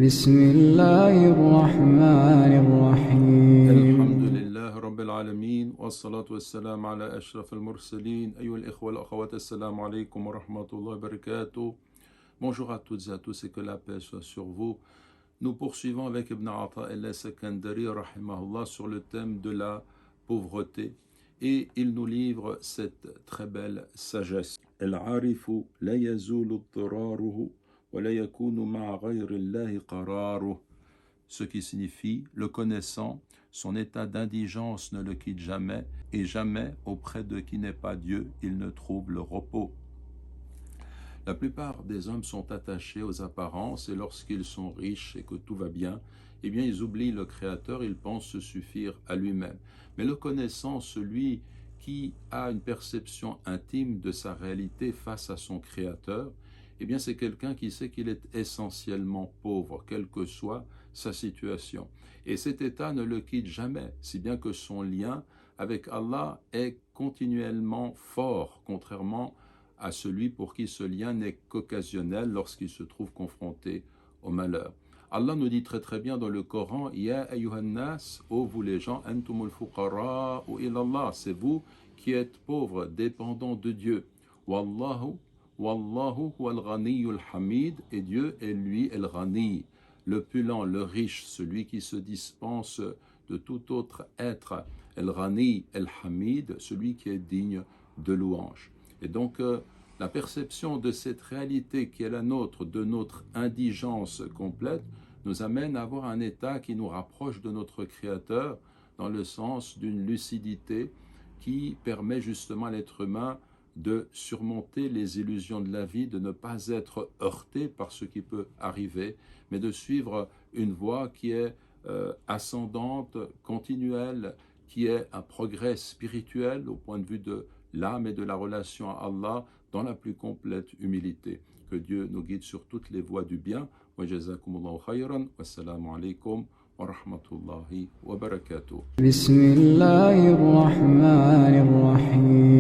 بسم الله الرحمن الرحيم الحمد لله رب العالمين والصلاة والسلام على أشرف المرسلين أيها الإخوة والأخوات السلام عليكم ورحمة الله وبركاته. Bonjour à toutes et à tous et que la paix soit sur vous. Nous poursuivons avec Ibn Ata'illah Sakandari rahimahullah sur le thème de la pauvreté et il nous livre cette très belle sagesse. Al-arifu la yazulu ضراره ولا يكون مع غير الله قراره. Ce qui signifie le connaissant, son état d'indigence ne le quitte jamais et jamais auprès de qui n'est pas Dieu il ne trouve le repos. La plupart des hommes sont attachés aux apparences et lorsqu'ils sont riches et que tout va bien, eh bien ils oublient le Créateur, ils pensent se suffire à lui-même. Mais le connaissant, celui qui a une perception intime de sa réalité face à son Créateur, eh bien c'est quelqu'un qui sait qu'il est essentiellement pauvre, quelle que soit sa situation. Et cet état ne le quitte jamais, si bien que son lien avec Allah est continuellement fort, contrairement à celui pour qui ce lien n'est qu'occasionnel lorsqu'il se trouve confronté au malheur. Allah nous dit très bien dans le Coran, Ya ayyuhan nas, ô vous les gens, antumul fuqara ou ilallah, c'est vous qui êtes pauvres, dépendants de Dieu. Wallahu huwal ghaniyul hamid, et Dieu est lui el ghani, l'opulent, le riche, celui qui se dispense de tout autre être, el ghani el hamid, celui qui est digne de louange. Et donc, la perception de cette réalité qui est la nôtre, de notre indigence complète, nous amène à avoir un état qui nous rapproche de notre Créateur, dans le sens d'une lucidité qui permet justement à l'être humain de surmonter les illusions de la vie, de ne pas être heurté par ce qui peut arriver, mais de suivre une voie qui est ascendante, continuelle, qui est un progrès spirituel au point de vue de l'âme et de la relation à Allah dans la plus complète humilité. Que Dieu nous guide sur toutes les voies du bien. Wa jazakumullahu khayran. Wassalamu alaikum wa rahmatullahi wa barakatuh. بسم الله الرحمن الرحيم